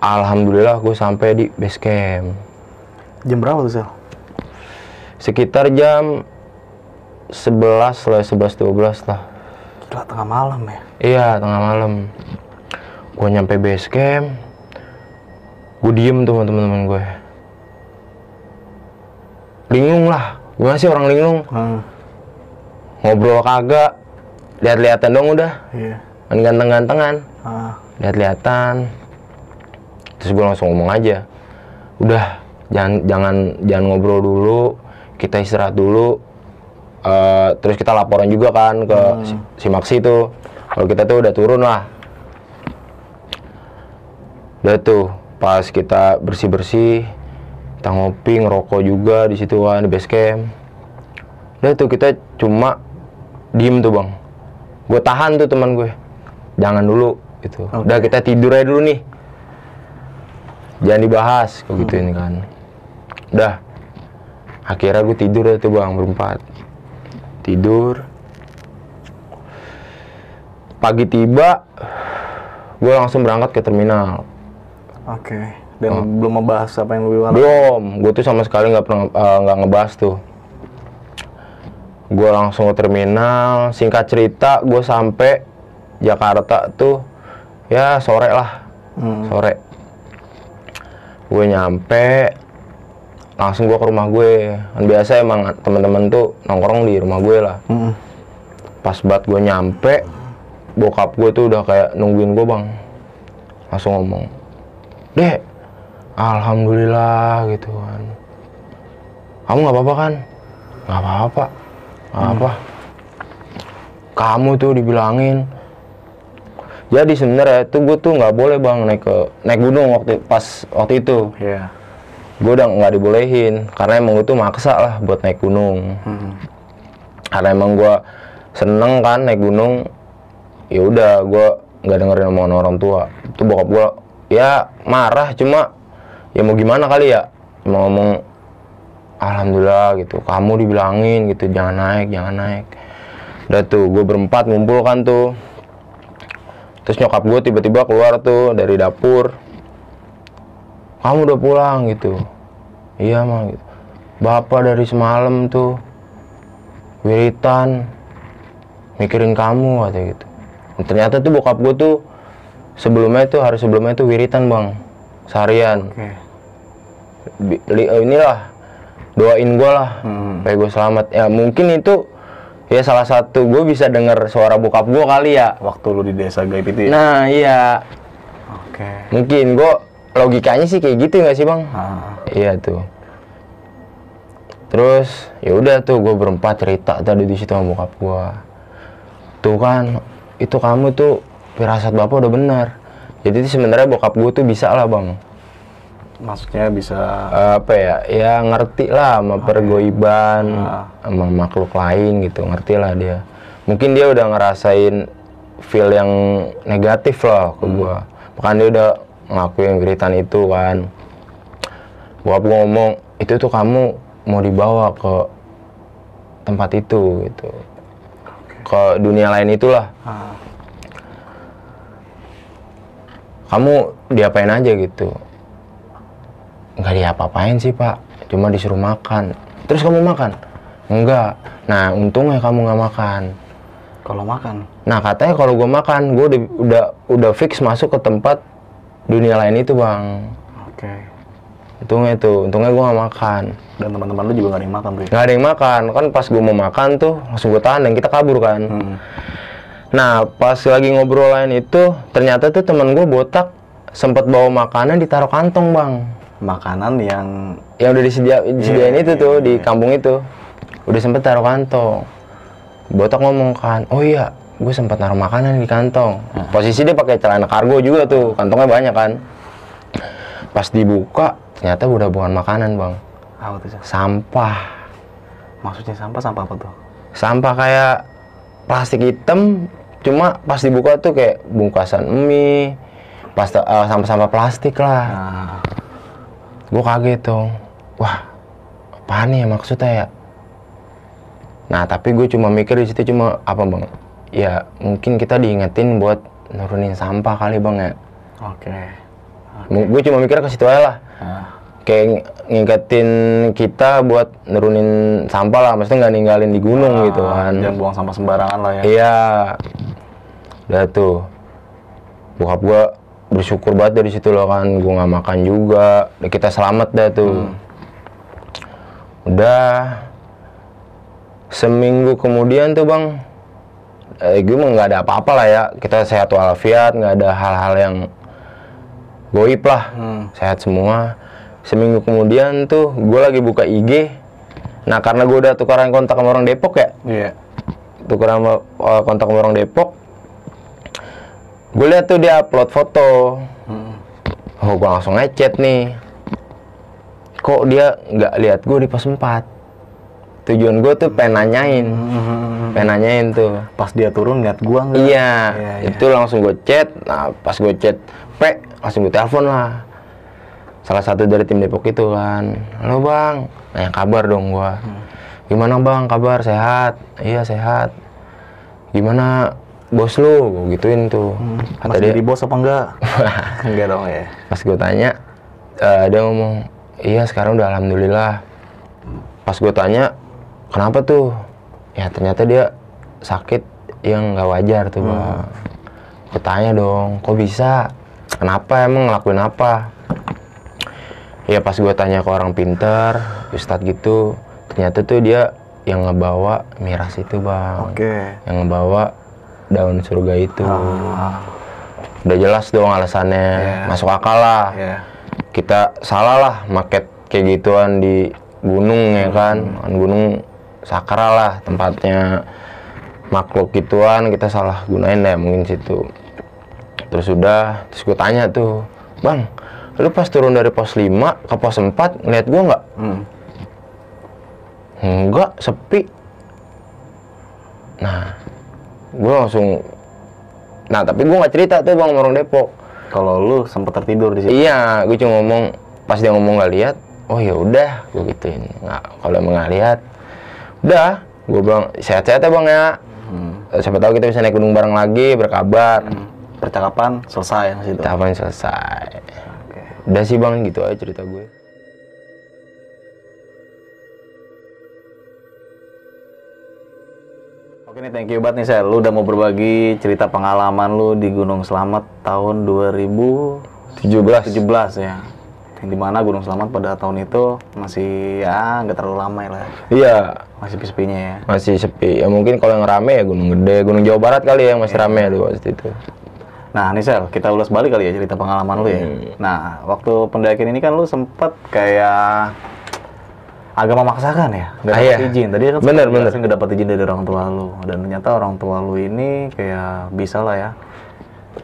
alhamdulillah gue sampai di base camp. Jam berapa tuh, Sel? Sekitar jam 11-12 lah. Gila, tengah malam ya? Iya, tengah malam. Gue nyampe base camp. Gue diem tuh sama temen-temen gue. Linglung lah. Gimana sih orang linglung? Ngobrol kagak. Lihat-lihatan dong udah. Iya. Ganteng-gantengan. Lihat-lihatan. Terus gue langsung ngomong aja. Udah, jangan ngobrol dulu. Kita istirahat dulu. Terus kita laporan juga kan ke si Maksi tuh. Kalau kita tuh udah turun lah. Udah tuh, pas kita bersih-bersih, kita ngopi, ngerokok juga di situ kan, di base camp. Udah tuh kita cuma diem tuh, Bang. Gue tahan tuh teman gue. Jangan dulu gitu. Udah kita tidur aja dulu nih. Jangan dibahas kayak gitu ini kan. Udah. Akhirnya gue tidur aja tuh, Bang, berempat. Tidur. Pagi tiba, gue langsung berangkat ke terminal. Oke. Dan belum membahas apa yang lebih Belum. Gue tuh sama sekali nggak ngebahas tuh. Gue langsung ke terminal. Singkat cerita, gue sampai Jakarta tuh ya sore lah. Sore. Gue nyampe, langsung gue ke rumah gue. Kan biasa emang teman-teman tuh nongkrong di rumah gue lah. Pas banget gue nyampe, bokap gue tuh udah kayak nungguin gue, Bang. Langsung ngomong, Dek, alhamdulillah gitu kan. Kamu nggak apa-apa kan? Nggak apa-apa. Kamu tuh dibilangin. Jadi sebenarnya tuh gue tuh nggak boleh, Bang, naik gunung waktu itu. Iya. Gue udah nggak dibolehin karena emang gue tuh maksa lah buat naik gunung. Karena emang gue seneng kan naik gunung. Ya udah, gue nggak dengerin omongan orang tua. Itu bokap gue ya marah, cuma ya mau gimana kali ya, mau ngomong alhamdulillah gitu, kamu dibilangin gitu jangan naik. Udah tuh gue berempat ngumpul kan tuh. Terus nyokap gue tiba-tiba keluar tuh dari dapur. Kamu udah pulang gitu? Iya, Mah gitu. Bapak dari semalam tuh wiritan mikirin kamu katanya gitu. Dan ternyata tuh bokap gue tuh hari sebelumnya itu wiritan, Bang, seharian. Inilah doain gue lah supaya gue selamat. Ya mungkin itu ya salah satu gue bisa dengar suara bokap gue kali ya waktu lu di desa gaib itu ya. Nah iya. Mungkin gue logikanya sih kayak gitu nggak sih, Bang? Iya tuh. Terus ya udah tuh gue berempat cerita tadi di situ sama bokap gue. Tuh kan itu kamu tuh firasat bapak udah benar. Jadi sebenarnya bokap gue tuh bisa lah, Bang. Maksudnya bisa apa ya? Ya ngerti lah sama pergoiban, sama makhluk lain gitu, ngerti lah dia. Mungkin dia udah ngerasain feel yang negatif lah ke gue. Bahkan dia udah ngelakuin wiritan itu kan. Bokap gue ngomong, itu tuh kamu mau dibawa ke tempat itu gitu, ke dunia lain itulah. Kamu diapain aja gitu? Nggak diapa-apain sih pak, cuma disuruh makan. Terus kamu makan? Enggak. Nah untungnya kamu nggak makan. Kalau makan? Nah katanya kalau gue makan, gue udah fix masuk ke tempat dunia lain itu bang. Oke. Untungnya gue nggak makan. Dan teman-teman lu juga nggak ada yang makan tuh? Nggak ada yang makan. Kan pas gue mau makan tuh langsung gue tahan dan kita kabur kan. Nah pas lagi ngobrol lain itu, ternyata tuh teman gue botak sempat bawa makanan ditaruh kantong bang. Makanan yang udah disediain itu tuh di kampung itu, udah sempet taruh kantong. Botak ngomong kan, oh iya, gue sempat naruh makanan di kantong. Posisi dia pakai celana kargo juga tuh, kantongnya banyak kan. Pas dibuka, ternyata udah bukan makanan bang. Apa tuh? Sampah. Maksudnya sampah apa tuh? Sampah kayak plastik hitam, cuma pas dibuka tuh kayak bungkasan mie, sampah-sampah plastik lah. Gue kaget dong, wah apaan nih maksudnya ya? Nah tapi gue cuma mikir di situ cuma apa bang? Ya mungkin kita diingetin buat nurunin sampah kali bang ya. Oke. Gue cuma mikir ke situ aja lah. Kayak ngingetin kita buat nurunin sampah lah, maksudnya nggak ninggalin di gunung gitu kan. Jangan buang sampah sembarangan lah ya. Iya. Udah tuh, bokap gue bersyukur banget dari situ loh kan, gue nggak makan juga, kita selamat dah tuh. Udah seminggu kemudian tuh bang, gue mah nggak ada apa-apa lah ya, kita sehat walafiat, nggak ada hal-hal yang goib lah, sehat semua. Seminggu kemudian tuh gue lagi buka IG, nah karena gue udah tukeran kontak sama orang Depok ya, tukeran kontak sama orang Depok. Gue lihat tuh dia upload foto, oh gue langsung ngechat nih, kok dia nggak lihat gue di pos 4. Tujuan gue tuh pengen nanyain tuh. Pas dia turun lihat gue nggak? Iya, itu langsung gue chat. Nah pas gue chat, langsung gue telepon lah. Salah satu dari tim Depok itu kan, halo bang, nanya kabar dong gue. Gimana bang, kabar sehat? Iya sehat. Gimana bos lu, gue gituin tuh. Kata dia, jadi bos apa enggak? Enggak dong ya. Pas gue tanya, dia ngomong, iya sekarang udah alhamdulillah. Pas gue tanya, kenapa tuh? Ya ternyata dia sakit yang nggak wajar tuh bang. Gue tanya dong, kok bisa? Kenapa emang ngelakuin apa? Ya pas gue tanya ke orang pinter, ustadz gitu, ternyata tuh dia yang ngebawa miras itu bang. Yang ngebawa daun surga itu. Udah jelas dong alasannya, masuk akal lah. Kita salah lah market kayak gituan di gunung ya kan, gunung sakral lah tempatnya makhluk gituan, kita salah gunain deh mungkin situ. Terus gue tanya tuh, bang, lu pas turun dari pos 5 ke pos 4 ngeliat gue nggak? Enggak, sepi. Nah gue langsung, nah tapi gue nggak cerita tuh bang orang Depok. Kalau lu sempet tertidur di situ? Iya, gue cuma ngomong, pas dia ngomong nggak lihat, oh ya udah, gue gituin. Nggak, kalau emang nggak lihat, udah, gue bilang sehat-sehat ya bang ya. Siapa tahu kita bisa naik gunung bareng lagi, berkabar. Percakapan selesai situ. Percakapan selesai. Udah sih bang, gitu aja cerita gue. Oke nih, thank you banget nih Sel, lu udah mau berbagi cerita pengalaman lu di Gunung Slamet tahun 2017 ya. Yang dimana Gunung Slamet pada tahun itu masih ya nggak terlalu ramai lah. Iya. Masih sepi-sepinya ya. Masih sepi. Ya mungkin kalau yang rame ya Gunung Gede, Gunung Jawa Barat kali ya yang masih rame tuh waktu itu. Nah nih Sel, kita ulas balik kali ya cerita pengalaman lu ya. Nah, waktu pendakian ini kan lu sempet kayak agak memaksakan ya, nggak dapat izin. Tadi kan bener. nggak dapat izin dari orang tua lu, dan ternyata orang tua lu ini kayak bisa lah ya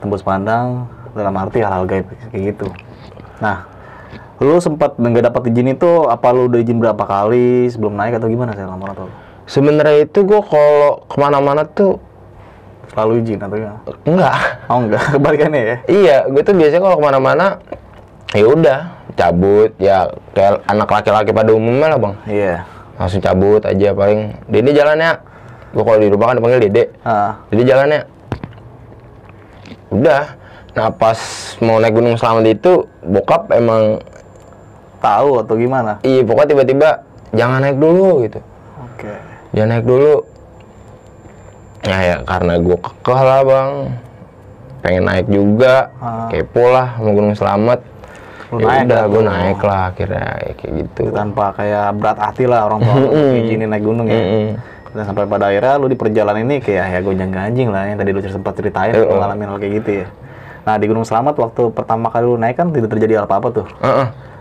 tembus pandang dalam arti hal-hal gaib kayak gitu. Nah, lu sempat nggak dapat izin itu, apa lu udah izin berapa kali sebelum naik atau gimana sih sama orang tua lu? Sebenarnya itu gue kalau kemana-mana tuh selalu izin atau gimana? Enggak. Oh enggak, kebalikannya ya? Iya, gue tuh biasanya kalau kemana-mana ya udah cabut ya kayak anak laki-laki pada umumnya lah bang. Iya. Langsung cabut aja paling. Dede jalannya, gua kalau di rumah kan dipanggil Dede. Dede jalannya. Udah. Nah pas mau naik Gunung Slamet itu bokap emang Tahu atau gimana? iya pokoknya tiba-tiba jangan naik dulu gitu. Oke. Jangan naik dulu. Nah ya karena gua kekeh lah bang. Pengen naik juga, kepo lah sama Gunung Slamet. Lu Ya naik udah, dah gue tuh. naik lah akhirnya kayak gitu. Tanpa kayak berat hati lah orang tua lu izinin naik gunung ya. Dan sampai pada akhirnya lu di perjalanan ini kayak ya gonjang ganjing lah yang tadi lu sempat ceritain lu ngalamin hal kayak gitu ya. Nah di Gunung Slamet waktu pertama kali lu naik kan tidak terjadi apa-apa tuh.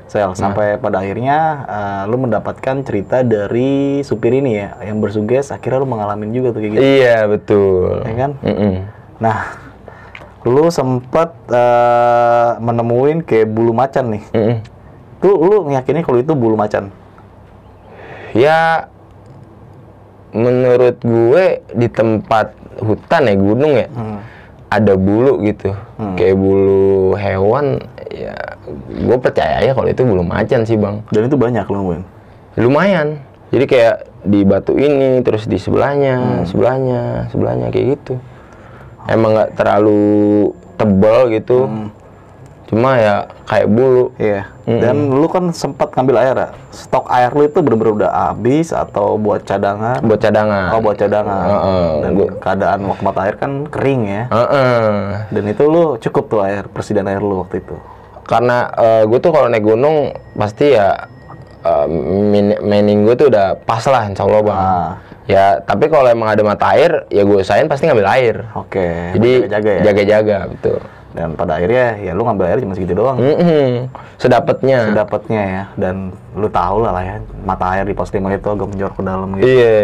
Sel, sampai pada akhirnya lu mendapatkan cerita dari supir ini ya yang bersuges akhirnya lu mengalami juga tuh kayak gitu. Iya betul. Ya kan? Nah, lu sempat menemuin kayak bulu macan nih. Tuh lu ngeyakinin kalau itu bulu macan? Ya menurut gue di tempat hutan ya gunung ya ada bulu gitu, kayak bulu hewan ya. Gue percaya ya kalau itu bulu macan sih bang. Dan itu banyak lu nemuin? Lumayan. Jadi kayak di batu ini terus di sebelahnya, sebelahnya kayak gitu. Emang nggak terlalu tebal gitu, cuma ya kayak bulu. Iya. Dan lu kan sempat ngambil air ya? Stok air lu itu bener-bener udah habis atau buat cadangan? Buat cadangan. Oh buat cadangan. Dan keadaan waktu mata air kan kering ya? Dan itu lu cukup tuh air, persediaan air lu waktu itu? Karena gue tuh kalau naik gunung pasti ya mining gue tuh udah pas lah insya Allah bang. Ya tapi kalau emang ada mata air ya gue usahain pasti ngambil air. Oke. Jadi jaga-jaga ya? Jaga-jaga betul. Dan pada akhirnya ya lu ngambil air cuma segitu doang. Sedapatnya ya. Dan lu tahu lah ya mata air di pos 5 itu agak menjorok ke dalam gitu. Iya.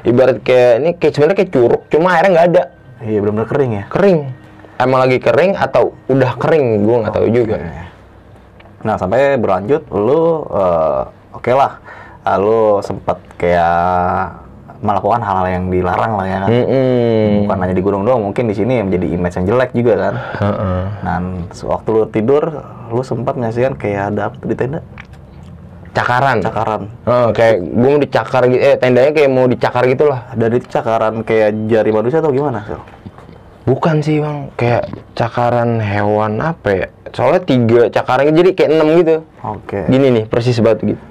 Ibarat kayak ini sebenarnya kayak curug cuma airnya nggak ada. Iya benar-benar kering ya. Kering. Emang lagi kering atau udah kering gue nggak tahu juga. Nah sampai berlanjut lu oke lah. Lu sempat kayak melakukan hal-hal yang dilarang lah ya kan. Bukan hanya di gunung doang, mungkin di sini yang menjadi image yang jelek juga kan. Nah, waktu lu tidur, lu sempat nyaksikan kayak ada apa tuh di tenda? Cakaran. Kayak gue mau dicakar gitu, tendanya kayak mau dicakar gitu lah. Dan itu cakaran kayak jari manusia atau gimana, Sel? Bukan sih bang, kayak cakaran hewan apa ya? Soalnya 3 cakarannya jadi kayak 6 gitu. Oke. Gini nih, persis banget gitu.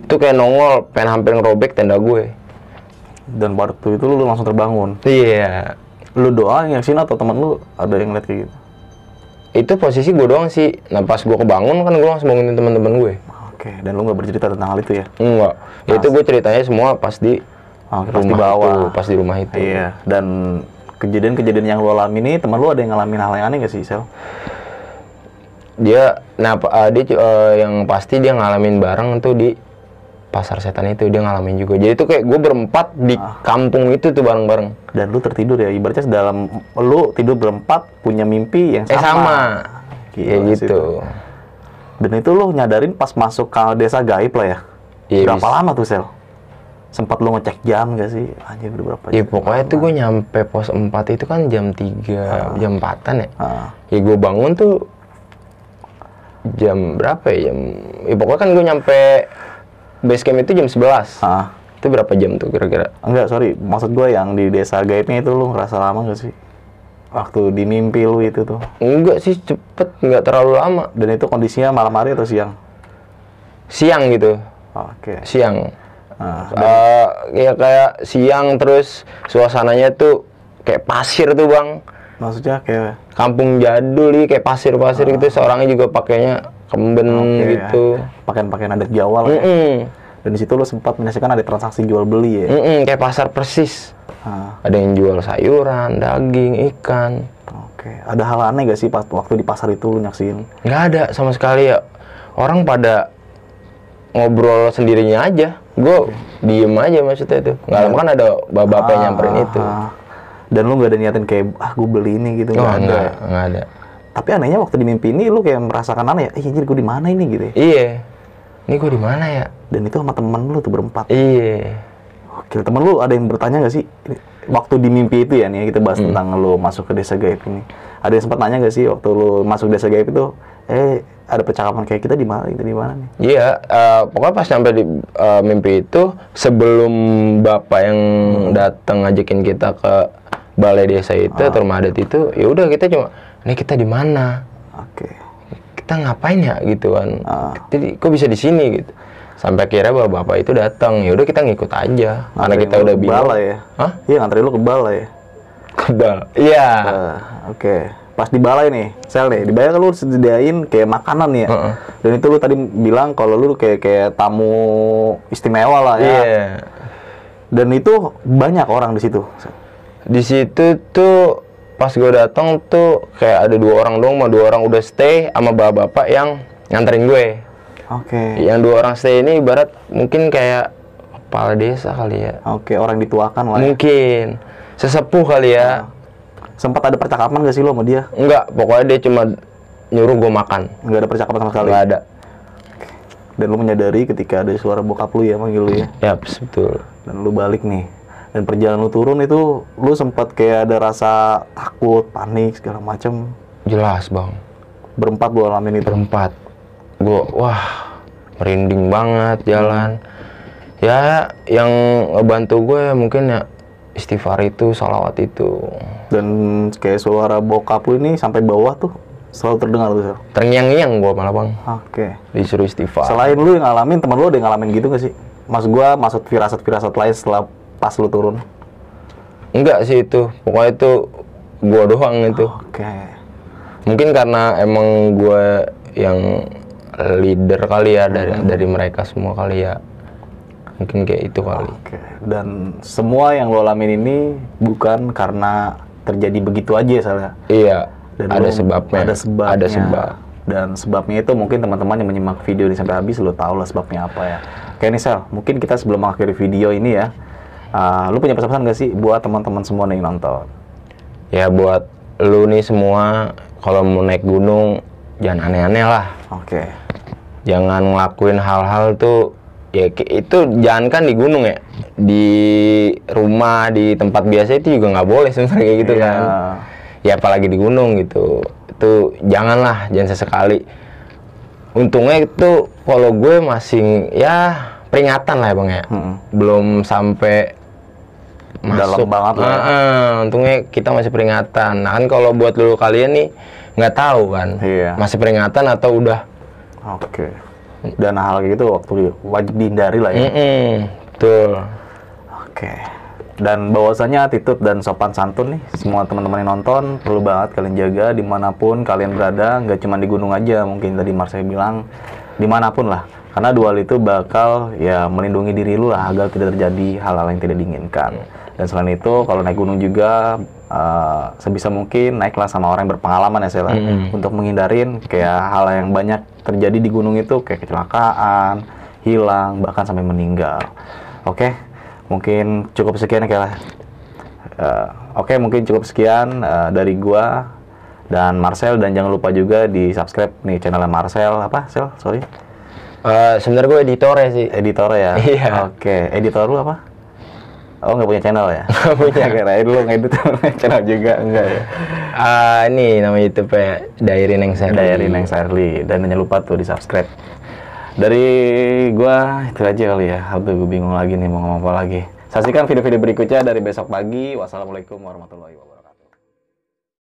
Itu kayak nongol, pengen hampir ngerobek tenda gue. Dan waktu itu lu langsung terbangun? Iya. Lu doang yang sini atau teman lu ada yang lihat kayak gitu? Itu posisi gue doang sih. Nah pas gue kebangun kan gue langsung bangunin teman-teman gue. Oke, dan lu nggak bercerita tentang hal itu ya? Enggak. Itu gue ceritanya semua pas di pas di bawah. Pas di rumah itu. Iya. Dan kejadian-kejadian yang lu alami ini, teman lu ada yang ngalamin hal yang aneh nggak sih, Sel? Dia, yang pasti dia ngalamin bareng tuh di Pasar Setan itu, dia ngalamin juga. Jadi itu kayak gue berempat di kampung itu tuh bareng-bareng. Dan lu tertidur ya, ibaratnya dalam lu tidur berempat punya mimpi yang sama. Sama. Kayak gitu. Dan itu lu nyadarin pas masuk ke desa gaib lah ya? Iya, berapa lama tuh, Sel? Sempat lu ngecek jam gak sih? Anjir, udah berapa jam? Iya, pokoknya tuh gue nyampe pos 4 itu kan jam 3, jam 4-an ya. Ya gue bangun tuh jam berapa ya? Pokoknya kan gue nyampe base camp itu jam 11. Itu berapa jam tuh kira-kira? Enggak, sorry. Maksud gue yang di desa gaibnya itu lu ngerasa lama gak sih? Waktu di mimpi lu itu tuh? Enggak sih, cepet. Enggak terlalu lama. Dan itu kondisinya malam hari atau siang? Siang gitu. Oke. Siang. Ya kayak siang terus suasananya tuh kayak pasir tuh bang. Maksudnya kayak? Kampung jadul nih, kayak pasir-pasir gitu. Seorangnya juga pakainya kemben gitu. Pakaian-pakaian adat Jawa lah ya. Dan di situ lo sempat menyaksikan ada transaksi jual beli ya? Kayak pasar persis. Ada yang jual sayuran, daging, ikan. Oke. Ada hal aneh gak sih waktu di pasar itu lo nyaksin? Nggak ada sama sekali ya. Orang pada ngobrol sendirinya aja. Gue diem aja maksudnya itu. Nggak lama kan ada bapak-bapak yang nyamperin itu. Dan lu nggak ada niatin kayak, gue beli ini gitu? Nggak ada. Tapi anehnya waktu di mimpi ini lu kayak merasakan aneh ya, anjir gue di mana ini gitu ya? Iya. Ini gue di mana ya? Dan itu sama temen lu tuh berempat. Iya. Oke, temen lu ada yang bertanya nggak sih? Waktu di mimpi itu ya nih, kita bahas tentang lu masuk ke desa gaib ini. Ada yang sempat nanya nggak sih waktu lu masuk desa gaib itu, ada percakapan kayak kita di mana nih? Iya, pokoknya pas sampai di mimpi itu sebelum bapak yang datang ngajakin kita ke balai desa itu atau rumah adat itu, ya udah kita cuma, ini kita di mana? Oke. Kita ngapain ya gitu kan? Jadi kok bisa di sini gitu? Sampai akhirnya bapak itu datang, ya udah kita ngikut aja. Karena kita udah bilang. Balai ya? Hah? Iya, nganterin lu ke balai ya? Ke balai. Iya. Oke. Pas di balai nih, Sel nih, di balai kan lu sediain kayak makanan nih ya. Dan itu lu tadi bilang kalau lu kayak tamu istimewa lah ya. Iya. Dan itu banyak orang di situ. Di situ tuh pas gue datang tuh kayak ada 2 orang doang, sama 2 orang udah stay sama bapak-bapak yang nganterin gue. Oke. Yang 2 orang stay ini ibarat mungkin kayak kepala desa kali ya. Oke, orang dituakan lah. Mungkin sesepuh kali ya. Sempat ada percakapan gak sih lo sama dia? Enggak, pokoknya dia cuma nyuruh gue makan. Nggak ada percakapan sama sekali? Nggak ada. Dan lu menyadari ketika ada suara bokap lu ya manggil lu ya? Ya, betul. Dan lu balik nih. Dan perjalanan lu turun itu, lu sempat kayak ada rasa takut, panik, segala macem. Jelas bang. Berempat lu alamin itu? Berempat. Gue, wah, merinding banget jalan. Ya, yang ngebantu gue mungkin ya istighfar itu, salawat itu. Dan kayak suara bokap lu ini sampai bawah tuh selalu terdengar tuh. Terngiang-ngiang gue malah bang. Oke. Disuruh istighfar. Selain lu yang ngalamin, temen lu ada yang ngalamin gitu gak sih? Maksud gua, maksud firasat-firasat lain setelah pas lu turun? Enggak sih itu. Pokoknya itu gue doang itu. Oke. Mungkin karena emang gue yang leader kali ya dari mereka semua kali ya. Mungkin kayak itu kali. Oke. Dan semua yang lo alamin ini bukan karena terjadi begitu aja salah. Iya. Dan ada sebabnya. Ada sebabnya. Ada sebab. Dan sebabnya itu mungkin teman-teman yang menyimak video ini sampai habis lo tau lah sebabnya apa ya. Oke nih Sel, mungkin kita sebelum mengakhiri video ini ya, lu punya pesan-pesan gak sih buat teman-teman semua yang nonton? Ya buat lu nih semua, kalau mau naik gunung jangan aneh-aneh lah. Oke. Jangan ngelakuin hal-hal tuh. Ya itu jangan kan di gunung ya, di rumah, di tempat biasa itu juga nggak boleh sebenarnya kayak gitu kan. Ya apalagi di gunung gitu, itu janganlah, jangan sesekali. Untungnya itu kalau gue masih ya peringatan lah ya bang ya, belum sampai dalam masuk banget lah. Untungnya kita masih peringatan. Nah kan kalau buat lu kalian nih nggak tahu kan, masih peringatan atau udah. Oke. Dan hal gitu waktu wajib dihindari lah ya. Betul. Oke. Dan bahwasanya attitude dan sopan santun nih, semua teman-teman yang nonton perlu banget kalian jaga dimanapun kalian berada, nggak cuma di gunung aja, mungkin tadi Marcel bilang dimanapun lah. Karena dual itu bakal ya melindungi diri lu lah agar tidak terjadi hal-hal yang tidak diinginkan. Dan selain itu kalau naik gunung juga sebisa mungkin naiklah sama orang yang berpengalaman ya Sela, untuk menghindarin kayak hal yang banyak terjadi di gunung itu kayak kecelakaan, hilang, bahkan sampai meninggal. Oke, mungkin cukup sekian ya Kela. Oke, mungkin cukup sekian dari gua dan Marcel, dan jangan lupa juga di subscribe nih channelnya Marcel. Apa Sel? Sorry. Sebenarnya gue editornya sih. Editor ya? Iya. Oke, editor lu apa? Oh, nggak punya channel ya? Nggak punya. Kirain lu ngedit channel juga, enggak ya? Ini nama YouTube ya, Diary Neng Sarli. Diary Neng Sarli. Dan jangan lupa tuh di subscribe. Dari gua itu aja kali ya. Aduh, gue bingung lagi nih mau ngomong apa lagi. Saksikan video-video berikutnya dari besok pagi. Wassalamualaikum warahmatullahi wabarakatuh.